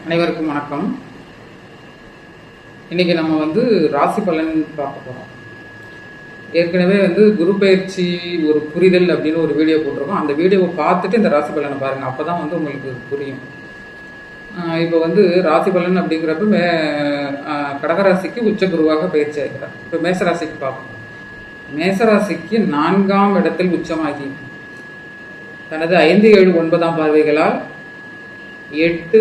அனைவருக்கும் வணக்கம். இன்னைக்கு நம்ம ராசி பலன் பார்க்க போறோம். ஏற்கனவே குரு பயிற்சி ஒரு புரிதல் அப்படின்னு ஒரு வீடியோ போட்டிருக்கோம். அந்த வீடியோவை பார்த்துட்டு இந்த ராசி பலனை பாருங்க, அப்பதான் உங்களுக்கு புரியும். இப்போ ராசி பலன் அப்படிங்கிறப்ப கடகராசிக்கு உச்ச குருவாக பயிற்சி ஆகிறார். இப்போ மேசராசிக்கு பார்ப்போம். மேசராசிக்கு 4ஆம் இடத்தில் உச்சமாகி தனது 5, 7, 9ஆம் பார்வைகளால் 8,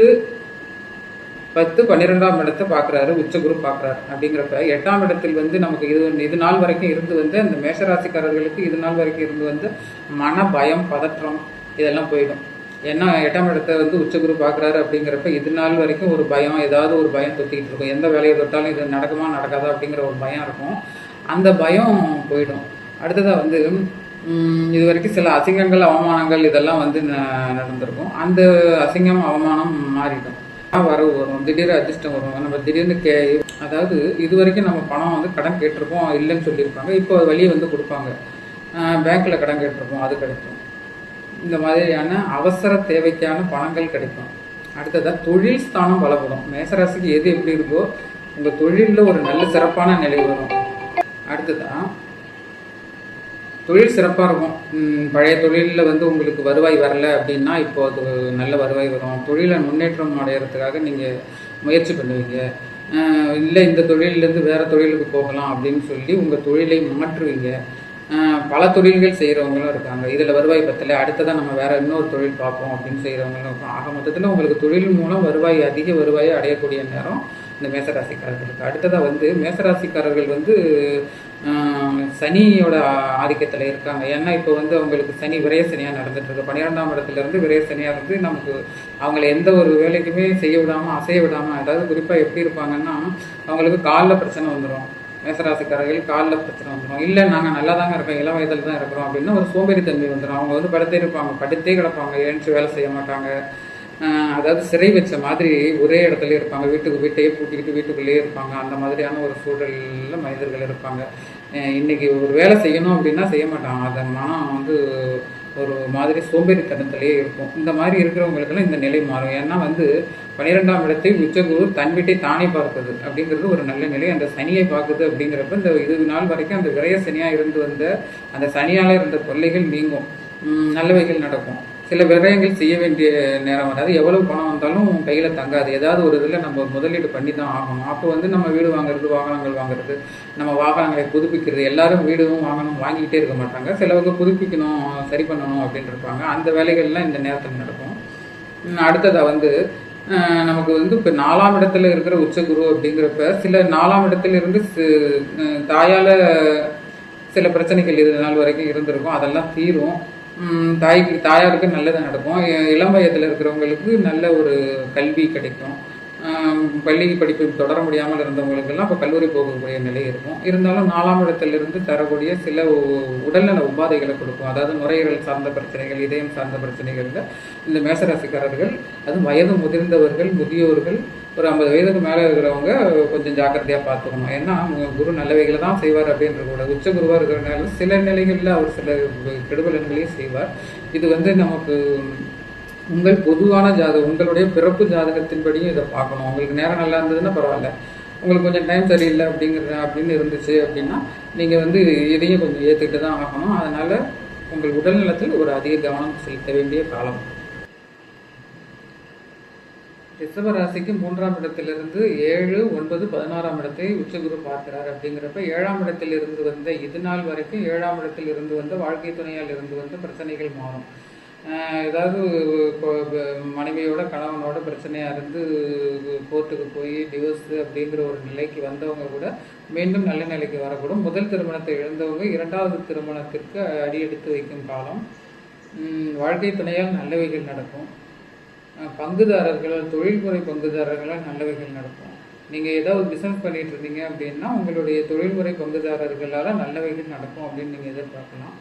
10, 12ஆம் இடத்தை பார்க்குறாரு, உச்சகுரு பார்க்குறாரு. அப்படிங்கிறப்ப 8ஆம் இடத்தில் நமக்கு இது நாள் வரைக்கும் இருந்து அந்த மேஷராசிக்காரர்களுக்கு இது நாள் வரைக்கும் இருந்து மன பயம், பதற்றம் இதெல்லாம் போயிடும். ஏன்னா 8ஆம் இடத்தை உச்சகுரு பார்க்குறாரு அப்படிங்கிறப்ப இது நாள் வரைக்கும் ஒரு பயம், ஏதாவது ஒரு பயம் தொத்திக்கிட்டு இருக்கும். எந்த வேலையை தொட்டாலும் இது நடக்குமா நடக்காதா அப்படிங்கிற ஒரு பயம் இருக்கும். அந்த பயம் போயிடும். அடுத்ததாக இது வரைக்கும் சில அசிங்கங்கள், அவமானங்கள் இதெல்லாம் நடந்திருக்கும். அந்த அசிங்கம், அவமானம் மாறிடும். வரவு வரும், திடீர் அதிர்ஷ்டம் வரும். நம்ம திடீர்னு அதாவது இது வரைக்கும் நம்ம பணம் கடன் கேட்டிருப்போம், இல்லைன்னு சொல்லியிருப்பாங்க. இப்போ வழியை கொடுப்பாங்க. பேங்க்ல கடன் கேட்டிருப்போம், அது கிடைக்கும். இந்த மாதிரியான அவசர தேவைக்கான பணங்கள் கிடைக்கும். அடுத்ததாக தொழில் ஸ்தானம் பலப்படும். மேசராசிக்கு எது எப்படி இருக்கோ உங்கள் தொழிலில் ஒரு நல்ல சிறப்பான நிலை வரும். அடுத்ததான் தொழில் சிறப்பாக இருக்கும். பழைய தொழிலில் உங்களுக்கு வருவாய் வரல அப்படின்னா இப்போ அது நல்ல வருவாய் வரும். தொழிலை முன்னேற்றம் அடைகிறதுக்காக நீங்கள் முயற்சி பண்ணுவீங்க. இல்லை இந்த தொழிலேருந்து வேறு தொழிலுக்கு போகலாம் அப்படின்னு சொல்லி உங்கள் தொழிலை மாற்றுவீங்க. பல தொழில்கள் செய்கிறவங்களும் இருக்காங்க. இதில் வருவாய் பத்தலை, அடுத்ததான் நம்ம வேறு இன்னொரு தொழில் பார்ப்போம் அப்படின்னு செய்கிறவங்களும் இருக்கும். ஆக மொத்தத்தில் உங்களுக்கு தொழில் மூலம் வருவாய், அதிக வருவாயை அடையக்கூடிய நேரம் இந்த மேசராசிக்காரர்களுக்கு. அடுத்ததாக மேசராசிக்காரர்கள் சனியோட ஆதிக்கத்தில் இருக்காங்க. ஏன்னா இப்போ அவங்களுக்கு சனி விரய சனியாக நடந்துட்டு இருக்கு. 12ஆம் இடத்துலேருந்து விரய சனியாக இருந்து நமக்கு அவங்கள எந்த ஒரு வேலைக்குமே செய்ய விடாமல், அசைய விடாமல், அதாவது குறிப்பாக எப்படி இருப்பாங்கன்னா அவங்களுக்கு காலில் பிரச்சனை வந்துடும். மேசராசிக்காரர்கள் காலில் பிரச்சனை வந்துடும். இல்லை நாங்கள் நல்லா தாங்க இருக்கோம், இளம் வயதில் தான் இருக்கிறோம் அப்படின்னா ஒரு சோம்பேறித்தன்மை வந்துடும். அவங்க படுத்தே இருப்பாங்க, படுத்தே கிடப்பாங்க, ஏன்ச்சு வேலை செய்ய மாட்டாங்க. அதாவது சிறை வச்ச மாதிரி ஒரே இடத்துல இருப்பாங்க. வீட்டையே பூட்டிக்கிட்டு வீட்டுக்குள்ளேயே இருப்பாங்க. அந்த மாதிரியான ஒரு சூழலில் மனிதர்கள் இருப்பாங்க. இன்னைக்கு ஒரு வேலை செய்யணும் அப்படின்னா செய்ய மாட்டாங்க. அதன் மனம் ஒரு மாதிரி சோம்பேறித்தனத்திலேயே இருக்கும். இந்த மாதிரி இருக்கிறவங்களுக்கெல்லாம் இந்த நிலை மாறும். ஏன்னா 12ஆம் இடத்தை உச்சகுரு தன் வீட்டை தானே பார்க்குது அப்படிங்கிறது ஒரு நல்ல நிலை. அந்த சனியை பார்க்குது அப்படிங்கிறப்ப இந்த இது நாள் வரைக்கும் அந்த விரய சனியாக இருந்து அந்த சனியால் இருந்த தொல்லைகள் நீங்கும், நல்லவைகள் நடக்கும். சில விரயங்கள் செய்ய வேண்டிய நேரம் வராது. எவ்வளவு பணம் வந்தாலும் கையில் தங்காது. ஏதாவது ஒரு இதில் நம்ம முதலீடு பண்ணி தான் ஆகணும். அப்போ நம்ம வீடு வாங்குறது, வாகனங்கள் வாங்குறது, நம்ம வாகனங்களை புதுப்பிக்கிறது. எல்லாரும் வீடும் வாங்கணும் வாங்கிக்கிட்டே இருக்க மாட்டாங்க. சிலவங்க புதுப்பிக்கணும், சரி பண்ணணும் அப்படின்னு இருப்பாங்க. அந்த வேலைகள்லாம் இந்த நேரத்தில் நடக்கும். அடுத்ததாக நமக்கு இப்போ 4ஆம் இடத்துல இருக்கிற உச்சகுரு அப்படிங்கிறப்ப சில 4ஆம் இடத்துல இருந்து தாயால் சில பிரச்சனைகள் இது நாள் வரைக்கும் இருந்திருக்கும். அதெல்லாம் தீரும். தாயாருக்கு நல்லது நடக்கும். இளம் வயதில் இருக்கிறவங்களுக்கு நல்ல ஒரு கல்வி கிடைக்கும். பள்ளி படிப்பு தொடர முடியாமல் இருந்தவங்களுக்கெல்லாம் இப்போ கல்லூரி போகக்கூடிய நிலை இருக்கும். இருந்தாலும் 4ஆம் இடத்திலிருந்து தரக்கூடிய சில உடல்நல உபாதைகளை கொடுக்கும். அதாவது நுரையீரல் சார்ந்த பிரச்சனைகள், இதயம் சார்ந்த பிரச்சனைகளில் இந்த மேசராசிக்காரர்கள், அதுவும் வயது முதிர்ந்தவர்கள், முதியோர்கள், ஒரு 50 வயதுக்கு மேலே இருக்கிறவங்க கொஞ்சம் ஜாக்கிரதையாக பார்த்துக்கணும். ஏன்னா குரு நல்லவைகளை தான் செய்வார் அப்படின்ற கூட உச்ச குருவாக இருக்கிறனால சில நிலைகளில் அவர் சில கெடுபலன்களையும் செய்வார். இது நமக்கு உங்கள் பொதுவான உங்களுடைய பிறப்பு ஜாதகத்தின்படியும் இதை பார்க்கணும். உங்களுக்கு நேரம் நல்லா இருந்ததுன்னா பரவாயில்ல. உங்களுக்கு கொஞ்சம் டைம் சரியில்லை அப்படின்னு இருந்துச்சு அப்படின்னா நீங்கள் இதையும் கொஞ்சம் ஏற்றுக்கிட்டு தான் ஆகணும். அதனால் உங்கள் உடல் நலத்தில் ஒரு அதிக கவனம் செலுத்த வேண்டிய காலம். ரிஷபராசிக்கு 3ஆம் இடத்திலிருந்து 7, 9, 16ஆம் இடத்தை உச்சகுரு பார்க்கிறார். அப்படிங்கிறப்ப 7ஆம் இடத்தில் இருந்து இது நாள் வரைக்கும் 7ஆம் இடத்தில் இருந்து வாழ்க்கை துணையால் இருந்து பிரச்சனைகள் மாறும். ஏதாவது மனைவியோட கணவனோட பிரச்சனையாக இருந்து கோர்ட்டுக்கு போய் டிவோர்ஸ் அப்படிங்கிற ஒரு நிலைக்கு வந்தவங்க கூட மீண்டும் நல்ல நிலைக்கு வரக்கூடும். முதல் திருமணத்தை இழந்தவங்க 2வது திருமணத்திற்கு அடியெடுத்து வைக்கும் காலம். வாழ்க்கை துணையால் நல்லவைகள் நடக்கும். பங்குதாரர்கள், தொழில்முறை பங்குதாரர்களால் நல்லவைகள் நடக்கும். நீங்கள் ஏதாவது பிஸ்னஸ் பண்ணிட்டு இருந்தீங்க அப்படின்னா உங்களுடைய தொழில்முறை பங்குதாரர்களால் நல்லவைகள் நடக்கும் அப்படின்னு நீங்கள் எதிர்பார்க்கலாம்.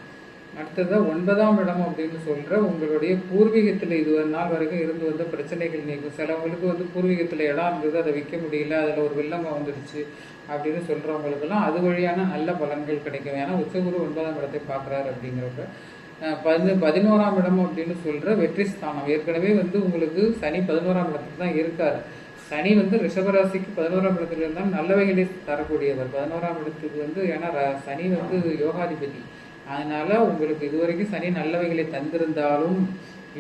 அடுத்ததாக 9ஆம் இடம் அப்படின்னு சொல்கிற உங்களுடைய பூர்வீகத்தில் இது ஒரு நாள் வரைக்கும் இருந்து பிரச்சனைகள் நீக்கும். சிலவங்களுக்கு பூர்வீகத்தில் இடம் இருந்தது, அதை விற்க முடியல, அதில் ஒரு வில்லங்கம் வந்துடுச்சு அப்படின்னு சொல்கிறவங்களுக்கெல்லாம் அது வழியான நல்ல பலன்கள் கிடைக்கும். ஏன்னா உச்சகுரு 9ஆம் இடத்தை பார்க்குறாரு அப்படிங்கிறப்ப பதினோராம் இடம் அப்படின்னு சொல்கிற வெற்றி ஸ்தானம். ஏற்கனவே வந்து உங்களுக்கு சனி 11ஆம் இடத்துக்கு தான் இருக்கார். சனி வந்து ரிஷபராசிக்கு 11ஆம் இடத்துல இருந்தால் நல்லவைகளே தரக்கூடியவர். 11ஆம் இடத்துக்கு வந்து ஏன்னா சனி வந்து யோகாதிபதி. அதனால உங்களுக்கு இதுவரைக்கும் சனி நல்லவைகளை தந்திருந்தாலும்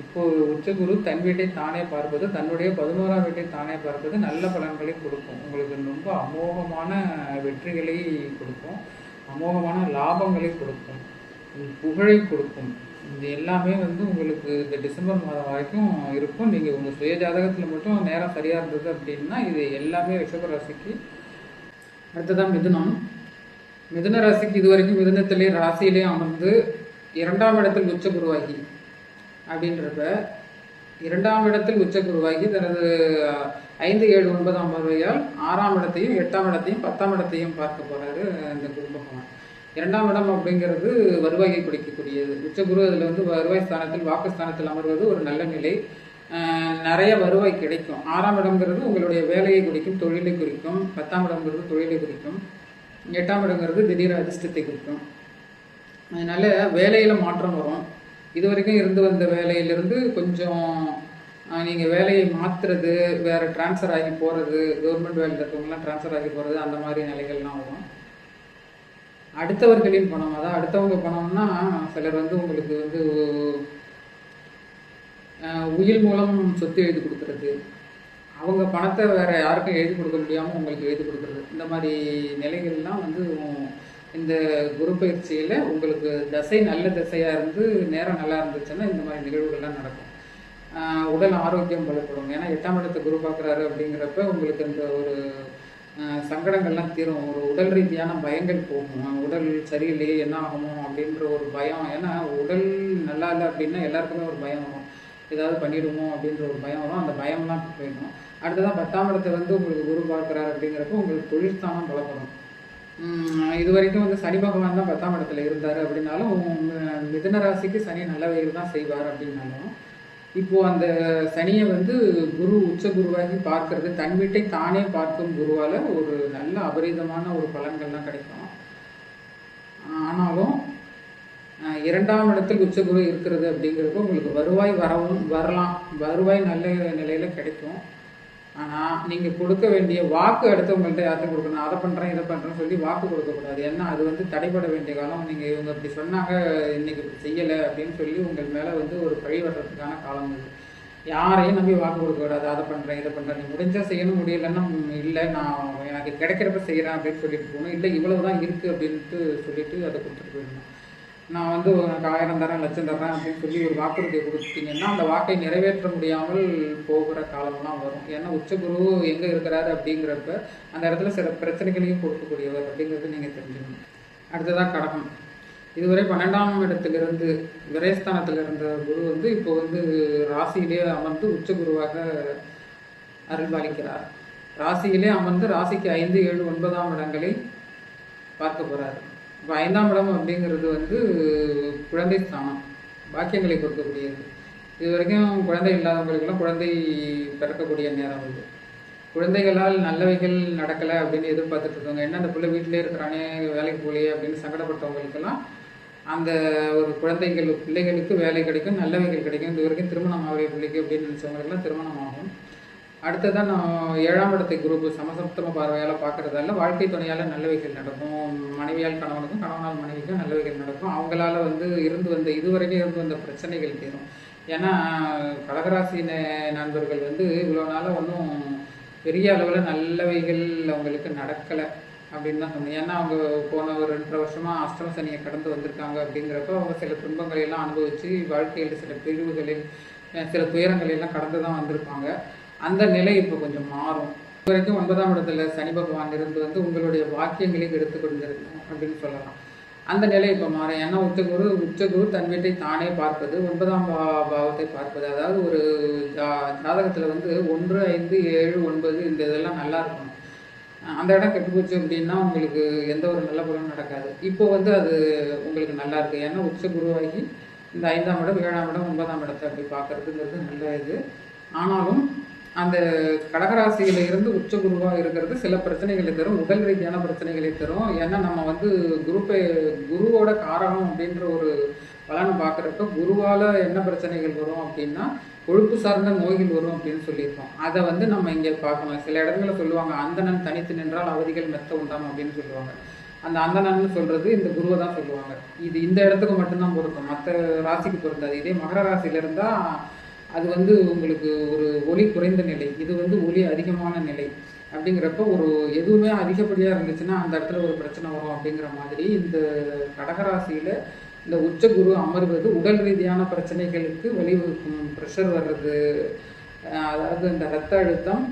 இப்போ உச்சகுரு தன் வீட்டை தானே பார்ப்பது, தன்னுடைய 11ஆம் வீட்டை தானே பார்ப்பது நல்ல பலன்களை கொடுக்கும். உங்களுக்கு ரொம்ப அமோகமான வெற்றிகளை கொடுக்கும், அமோகமான லாபங்களை கொடுக்கும், புகழை கொடுக்கும். இது எல்லாமே வந்து உங்களுக்கு இந்த டிசம்பர் மாதம் வரைக்கும் இருக்கும். நீங்கள் உங்கள் சுய ஜாதகத்தில் மட்டும் நேரம் சரியாக இருந்தது அப்படின்னா இது எல்லாமே ரிஷப ராசிக்கு. அடுத்ததான் மிதுனம். மிதுன ராசிக்கு இது வரைக்கும் மிதுனத்திலே ராசியிலே அமர்ந்து 2ஆம் இடத்தில் உச்ச குருவாகி அப்படின்றப்ப 2ஆம் இடத்தில் உச்ச குருவாகி தனது 5, 7, 9ஆம் பார்வையால் 6ஆம் இடத்தையும் 8ஆம் இடத்தையும் 10ஆம் இடத்தையும் பார்க்க போறாரு இந்த குரு பகவான். 2ஆம் இடம் அப்படிங்கிறது வருவாயை குடிக்கக்கூடியது. உச்சகுரு அதில் வந்து வருவாய் ஸ்தானத்தில் வாக்குஸ்தானத்தில் அமர்வது ஒரு நல்ல நிலை, நிறைய வருவாய் கிடைக்கும். 6ஆம் இடம்ங்கிறது உங்களுடைய வேலையை குறிக்கும், தொழிலை குறிக்கும். 10ஆம் இடம்ங்கிறது தொழிலை குறிக்கும். 8ஆம் இடங்கிறது திடீர் அதிர்ஷ்டத்தை குறிக்கும். அதனால வேலையில மாற்றம் வரும். இது வரைக்கும் இருந்து வந்த வேலையிலிருந்து கொஞ்சம் நீங்கள் வேலையை மாற்றுறது, வேறு டிரான்ஸ்ஃபர் ஆகி போகிறது, கவர்மெண்ட் வேலையில் இருக்கவங்களாம் டிரான்ஸ்ஃபர் ஆகி போகிறது, அந்த மாதிரி நிலைகள்லாம் வரும். அடுத்தவர்களின் பணம், அதான் அடுத்தவங்க பணம்னா சிலர் வந்து உங்களுக்கு வந்து உயில் மூலம் சொத்து எழுதி கொடுக்கறது, அவங்க பணத்தை வேற யாருக்கும் எழுதி கொடுக்க முடியாமல் உங்களுக்கு எழுதி கொடுக்கறது, இந்த மாதிரி நிலைகள்லாம் வந்து இந்த குரு பயிற்சியில் உங்களுக்கு தசை நல்ல தசையாக இருந்து நேரம் நல்லா இருந்துச்சுன்னா இந்த மாதிரி நிகழ்வுகள்லாம் நடக்கும். உடல் ஆரோக்கியம் பலப்படும். ஏன்னா 8ஆம் இடத்தை குரு பார்க்குறாரு அப்படிங்கிறப்ப உங்களுக்கு இந்த ஒரு சங்கடங்கள்லாம் தீரும். ஒரு உடல் ரீதியான பயங்கள் போகும். உடல் சரியில்லையே என்ன ஆகுமோ அப்படின்ற ஒரு பயம். ஏன்னா உடல் நல்லா இல்லை அப்படின்னா எல்லாருக்குமே ஒரு பயம் வரும், ஏதாவது பண்ணிடுமோ அப்படின்ற ஒரு பயம் வரும். அந்த பயம்லாம் போயிடும். அடுத்ததான் 10ஆம் இடத்தை வந்து உங்களுக்கு குரு பார்க்குறாரு அப்படிங்கிறப்ப உங்களுக்கு தொழில்ஸ்தானம் பலப்படும். இது வரைக்கும் வந்து சனி பகவான் தான் 10ஆம் இடத்துல இருந்தார் அப்படின்னாலும் மிதுன ராசிக்கு சனி நல்லவைகள் தான் செய்வார் அப்படின்னாலும் இப்போ அந்த சனியை வந்து குரு உச்ச குருவாகி பார்க்கறது, தன் வீட்டை தானே பார்க்கும் குருவால் ஒரு நல்ல அபரிதமான ஒரு பலன்கள்லாம் கிடைக்கும். ஆனாலும் 2ஆம் இடத்தில் உச்ச குரு இருக்கிறது அப்படிங்கிறப்போ உங்களுக்கு வருவாய் வரலாம், வருவாய் நல்ல நிலையில் கிடைக்கும். ஆனால் நீங்கள் கொடுக்க வேண்டிய வாக்கு அடுத்தவங்கள்ட்ட யார்ட்டும் கொடுக்கணும். அதை பண்ணுறேன் இதை பண்ணுறேன்னு சொல்லி வாக்கு கொடுக்கக்கூடாது. ஏன்னா அது வந்து தடைபட வேண்டிய காலம். நீங்கள் இவங்க இப்படி சொன்னாங்க, இன்றைக்கி இப்படி செய்யலை அப்படின்னு சொல்லி உங்கள் மேலே வந்து ஒரு பழி வர்றதுக்கான காலம் இது. யாரையும் நம்பி வாக்கு கொடுக்கக்கூடாது. அதை பண்ணுறேன் இதை பண்ணுறேன், நீ முடிஞ்சால் செய்யணும், முடியலைன்னா இல்லை நான் எனக்கு கிடைக்கிறப்ப செய்கிறேன் அப்படின்னு சொல்லிட்டு போகணும். இல்லை இவ்வளவு தான் இருக்குது அப்படின்ட்டு சொல்லிட்டு அதை கொடுத்துட்டு போயிடணும். நான் வந்து உனக்கு 1000 தரேன், லட்சம் தரேன் அப்படின்னு சொல்லி ஒரு வாக்குறுதியை கொடுத்தீங்கன்னா அந்த வாக்கை நிறைவேற்ற முடியாமல் போகிற காலம்லாம் வரும். ஏன்னா உச்சகுரு எங்கே இருக்கிறாரு அப்படிங்கிறப்ப அந்த இடத்துல சில பிரச்சனைகளையும் கொடுக்கக்கூடியவர் அப்படிங்கிறது நீங்கள் தெரிஞ்சுக்கணும். அடுத்ததான் கடகம். இதுவரை 12ஆம் இடத்திலிருந்து விரயஸ்தானத்தில் இருந்த குரு வந்து இப்போ வந்து ராசியிலே அமர்ந்து உச்சகுருவாக அருள்பாலிக்கிறார். ராசியிலே அமர்ந்து ராசிக்கு 5, 7, 9ஆம் இடங்களை பார்க்க போகிறார். இப்போ 5ஆம் இடம் அப்படிங்கிறது வந்து குழந்தை ஸ்தானம், பாக்கியங்களை கொடுக்கக்கூடியது. இது வரைக்கும் குழந்தை இல்லாதவங்களுக்கெல்லாம் குழந்தை பிறக்கக்கூடிய நேரம் இது. குழந்தைகளால் நல்லவைகள் நடக்கலை அப்படின்னு எதிர்பார்த்துட்டு இருக்கவங்க, என்ன அந்த பிள்ளை வீட்டிலே இருக்கிறானே வேலைக்கு போகலையே அப்படின்னு சங்கடப்பட்டவங்களுக்கெல்லாம் அந்த ஒரு பிள்ளைகளுக்கு வேலை கிடைக்கும், நல்லவைகள் கிடைக்கும். இது வரைக்கும் திருமணம் ஆகிற பிள்ளைக்கு அப்படின்னு நினச்சவங்களுக்கெல்லாம் திருமணம் ஆகும். அடுத்ததான் நான் 7ஆம் இடத்தை குரு சமசப்தம பார்வையால் பார்க்குறதால வாழ்க்கை துணையால் நல்லவைகள் நடக்கும். மனைவியால் கணவனுக்கும், கணவனால் மனைவிக்கும் நல்லவைகள் நடக்கும். அவங்களால வந்து இதுவரைக்கும் இருந்து வந்த பிரச்சனைகள் தீரும். ஏன்னா கடகராசி நண்பர்கள் வந்து இவ்வளோ நாளாக ஒன்றும் பெரிய அளவில் நல்லவைகள் அவங்களுக்கு நடக்கலை அப்படின்னு தான் சொன்னேன். ஏன்னா அவங்க போன ஒரு 2.5 வருஷமாக அஷ்டம சனியை கடந்து வந்திருக்காங்க. அப்படிங்கிறப்ப அவங்க சில துன்பங்களை எல்லாம் அனுபவித்து வாழ்க்கையில் சில பிரிவுகளில் சில துயரங்களெல்லாம் கடந்து தான் வந்திருப்பாங்க. அந்த நிலை இப்போ கொஞ்சம் மாறும். இது வரைக்கும் 9ஆம் இடத்துல சனி பகவான் இருந்து வந்து உங்களுடைய வாக்கியங்களை எடுத்துக்கொண்டிருக்கும் அப்படின்னு சொல்லலாம். அந்த நிலை இப்போ மாறும். ஏன்னா உச்சகுரு தன் வீட்டை தானே பார்ப்பது, 9ஆம் பாவத்தை பார்ப்பது. அதாவது ஒரு ஜாதகத்தில் வந்து 1, 5, 7, 9 இந்த இதெல்லாம் நல்லா இருக்கணும். அந்த இடம் கெட்டுப்போச்சு அப்படின்னா உங்களுக்கு எந்த ஒரு நல்ல பலனும் நடக்காது. இப்போ வந்து அது உங்களுக்கு நல்லா இருக்குது. ஏன்னா உச்சகுருவாகி இந்த 5ஆம் இடம், 7ஆம் இடம், 9ஆம் இடத்தை அப்படி பார்க்கறதுங்கிறது நல்ல இது. ஆனாலும் அந்த கடகராசியில இருந்து உச்சகுருவாக இருக்கிறது சில பிரச்சனைகளை தரும், உடல் ரீதியான பிரச்சனைகளை தரும். ஏன்னா நம்ம வந்து குருவோட காரகம் அப்படின்ற ஒரு பலனை பார்க்குறப்ப குருவால் என்ன பிரச்சனைகள் வரும் அப்படின்னா கொழுப்பு சார்ந்த நோய்கள் வரும் அப்படின்னு சொல்லியிருக்கோம். அதை வந்து நம்ம இங்கே பார்க்கணும். சில இடங்களில் சொல்லுவாங்க அந்தணன் தனித்து நின்றால் அவதிகள் மெத்த உண்டாம் அப்படின்னு சொல்லுவாங்க. அந்த அந்தணன்னு சொல்கிறது இந்த குருவை தான் சொல்லுவாங்க. இது இந்த இடத்துக்கு மட்டும்தான் பொருத்தம், மற்ற ராசிக்கு பொருந்தாது. இதே மகர ராசியில இருந்தால் அது வந்து உங்களுக்கு ஒரு ஒளி குறைந்த நிலை, இது வந்து ஒளி அதிகமான நிலை. அப்படிங்கிறப்ப ஒரு எதுவுமே அதிகப்படியாக இருந்துச்சுன்னா அந்த இடத்துல ஒரு பிரச்சனை வரும். அப்படிங்கிற மாதிரி இந்த கடகராசியில் இந்த உச்ச குரு அமர்வது உடல் ரீதியான பிரச்சனைகளுக்கு வழிவகுக்கும். ப்ரெஷர் வர்றது, அதாவது இந்த இரத்த அழுத்தம்,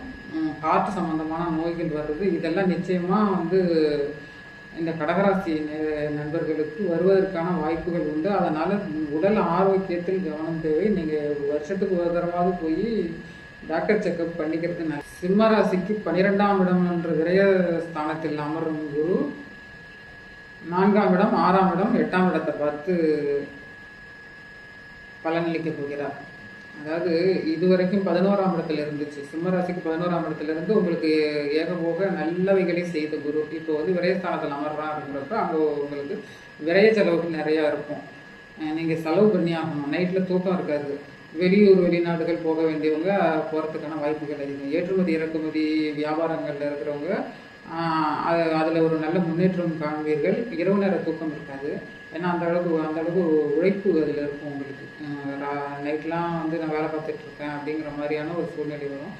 ஹார்ட் சம்பந்தமான நோய்கள் வர்றது, இதெல்லாம் நிச்சயமாக வந்து இந்த கடகராசி நண்பர்களுக்கு வருவதற்கான வாய்ப்புகள் உண்டு. அதனால் உடல் ஆரோக்கியத்தில் கவனம் தேவை. நீங்கள் வருஷத்துக்கு ஒரு தடவாவது போய் டாக்டர் செக்கப் பண்ணிக்கிறது நல்லது. சிம்ம ராசிக்கு 12ஆம் இடம் என்ற விரய ஸ்தானத்தில் அமரும் குரு 4ஆம் இடம், 6ஆம் இடம், 8ஆம் இடத்தை பார்த்து பலனளிக்க போகிறார். அதாவது இதுவரைக்கும் 11ஆம் இடத்துல இருந்துச்சு. சிம்மராசிக்கு 11ஆம் இடத்துல இருந்து உங்களுக்கு ஏகபோக நல்லவைகளை செய்த குரு இப்போ வந்து விரயஸ்தானத்தில் அமர்றான் அப்படிங்கிறப்ப அங்கே உங்களுக்கு விரய செலவுகள் நிறையா இருக்கும். நீங்கள் செலவு பண்ணி ஆகணும். நைட்டில் தூக்கம் இருக்காது. வெளியூர் வெளிநாடுகள் போக வேண்டியவங்க போகிறதுக்கான வாய்ப்புகள் அதிகம். ஏற்றுமதி இறக்குமதி வியாபாரங்களில் இருக்கிறவங்க அதில் ஒரு நல்ல முன்னேற்றம் காண்பீர்கள். இரவு நேர தூக்கம் இருக்காது. ஏன்னா அந்த அளவுக்கு உழைப்பு அதில் இருக்கும் உங்களுக்கு. நைட்லாம் வந்து நான் வேலை பார்த்துட்ருக்கேன் அப்படிங்கிற மாதிரியான ஒரு சூழ்நிலை வரும்.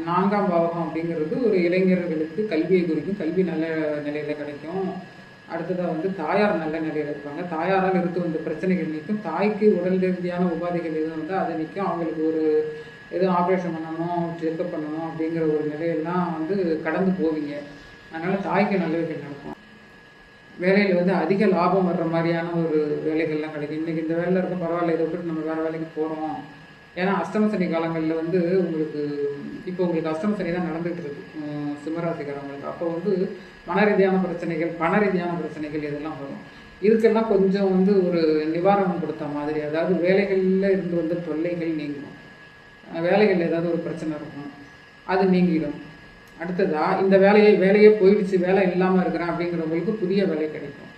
4ஆம் பாவகம் அப்படிங்கிறது ஒரு இளைஞர்களுக்கு கல்வியை குறிக்கும். கல்வி நல்ல நிலையில் கிடைக்கும். அடுத்ததாக வந்து தாயார் நல்ல நிலையில் இருப்பாங்க. தாயாரால் இருந்து வந்த பிரச்சனைகள் நிற்கும். தாய்க்கு உடல் ரீதியான உபாதைகள் எதுவும் வந்து அதை நிற்கும். அவங்களுக்கு ஒரு எதுவும் ஆப்ரேஷன் பண்ணணும், செக்கப் பண்ணணும் அப்படிங்கிற ஒரு நிலையெல்லாம் வந்து கடந்து போவீங்க. அதனால் தாய்க்கு நல்லவைகள் நடக்கும். வேலையில் வந்து அதிக லாபம் வர்ற மாதிரியான ஒரு வேலைகள்லாம் கிடைக்கும். இன்றைக்கி இந்த வேலையில் இருக்க பரவாயில்ல, இதை விட்டுட்டு நம்ம வேறு வேலைக்கு போகிறோம். ஏன்னா அஷ்டம சனி காலங்களில் வந்து உங்களுக்கு இப்போ உங்களுக்கு அஷ்டம சனி தான் நடந்துகிட்டு இருக்கு சிம்மராசிக்காரங்களுக்கு. அப்போ வந்து மன ரீதியான பிரச்சனைகள், பண ரீதியான பிரச்சனைகள் இதெல்லாம் வரும். இதுக்கெல்லாம் கொஞ்சம் வந்து ஒரு நிவாரணம் கொடுத்த மாதிரி, அதாவது வேலைகளில் இருந்து வந்த தொல்லைகள் நீங்கும். வேலைகளில் ஏதாவது ஒரு பிரச்சனை இருக்கும், அது நீங்கிடும். அடுத்ததாக இந்த வேலையே போயிடுச்சு, வேலை இல்லாமல் இருக்கிறேன் அப்படிங்கிறவங்களுக்கு புதிய வேலை கிடைக்கும்.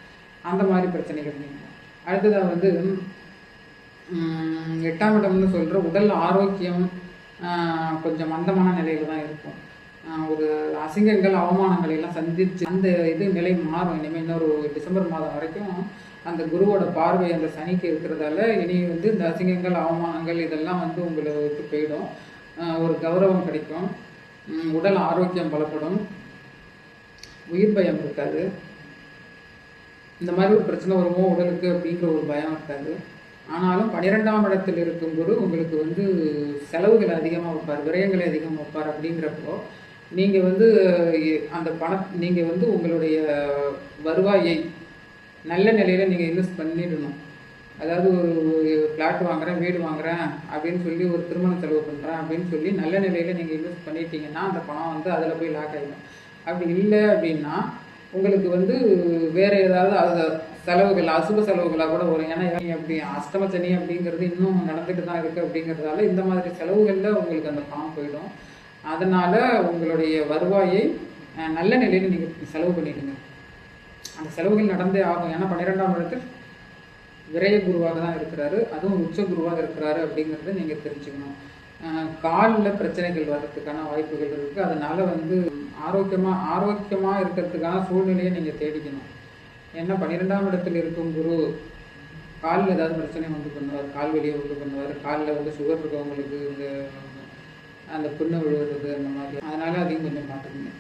அந்த மாதிரி பிரச்சனைகள் நீங்கும். அடுத்ததாக வந்து 8ஆம் இடம்னு சொல்கிற உடல் ஆரோக்கியம் கொஞ்சம் மந்தமான நிலையில் தான் இருக்கும். ஒரு அசிங்கங்கள் அவமானங்களை எல்லாம் சந்தித்து அந்த இது நிலை மாறும். இனிமேல் இன்னொரு டிசம்பர் மாதம் வரைக்கும் அந்த குருவோட பார்வை அந்த சனிக்கு இருக்கிறதால இனி வந்து இந்த அசிங்கங்கள் அவமானங்கள் இதெல்லாம் வந்து உங்களை விட்டு போயிடும். ஒரு கௌரவம் கிடைக்கும். உடல் ஆரோக்கியம் பலப்படும். உயிர் பயம் இருக்காது. இந்த மாதிரி ஒரு பிரச்சனை வருமோ உடலுக்கு அப்படிங்கிற ஒரு பயம் இருக்காது. ஆனாலும் 12ஆம் இடத்தில் இருக்கும் குரு உங்களுக்கு வந்து செலவுகளை அதிகமாக வைப்பார், விரயங்களை அதிகமாக வைப்பார். அப்படிங்கிறப்போ நீங்கள் வந்து அந்த நீங்கள் வந்து உங்களுடைய வருவாயை நல்ல நிலையில் நீங்கள் இன்வெஸ்ட் பண்ணிடணும். அதாவது ஒரு ஃப்ளாட் வாங்குகிறேன், வீடு வாங்குகிறேன் அப்படின்னு சொல்லி, ஒரு திருமண செலவு பண்ணுறேன் அப்படின்னு சொல்லி நல்ல நிலையில் நீங்கள் இன்வெஸ்ட் பண்ணிட்டீங்கன்னா அந்த பணம் வந்து அதில் போய் லாக் ஆகிடும். அப்படி இல்லை அப்படின்னா உங்களுக்கு வந்து வேறு ஏதாவது அது செலவுகள், அசுப செலவுகளாக கூட வரும். ஏன்னா அப்படி அஷ்டம சனி அப்படிங்கிறது இன்னும் நடந்துட்டு தான் இருக்குது. அப்படிங்கிறதால இந்த மாதிரி செலவுகளில் உங்களுக்கு அந்த பணம் போயிடும். அதனால் உங்களுடைய வருவாயை நல்ல நிலையில் நீங்கள் செலவு பண்ணிடுங்க. அந்த செலவுகள் நடந்தே ஆகும். ஏன்னா 12ஆம் இடத்தில் விரய குருவாக தான் இருக்கிறாரு, அதுவும் உச்ச குருவாக இருக்கிறாரு. அப்படிங்கிறத நீங்கள் தெரிஞ்சுக்கணும். காலில் பிரச்சனைகள் வர்றதுக்கான வாய்ப்புகள் இருக்குது. அதனால் வந்து ஆரோக்கியமாக இருக்கிறதுக்கான சூழ்நிலையை நீங்கள் தேடிக்கணும். ஏன்னா 12ஆம் இடத்தில் இருக்கும் குரு காலில் ஏதாவது பிரச்சனை உண்டு பண்ணுவார், கால் வெளியே உண்டு பண்ணுவார். காலில் வந்து சுகர் இருக்கவங்களுக்கு இந்த அந்த புண்ணு விழுவுறது அந்த மாதிரி. அதனால் அதையும் கொஞ்சம் பார்த்துக்கணும்.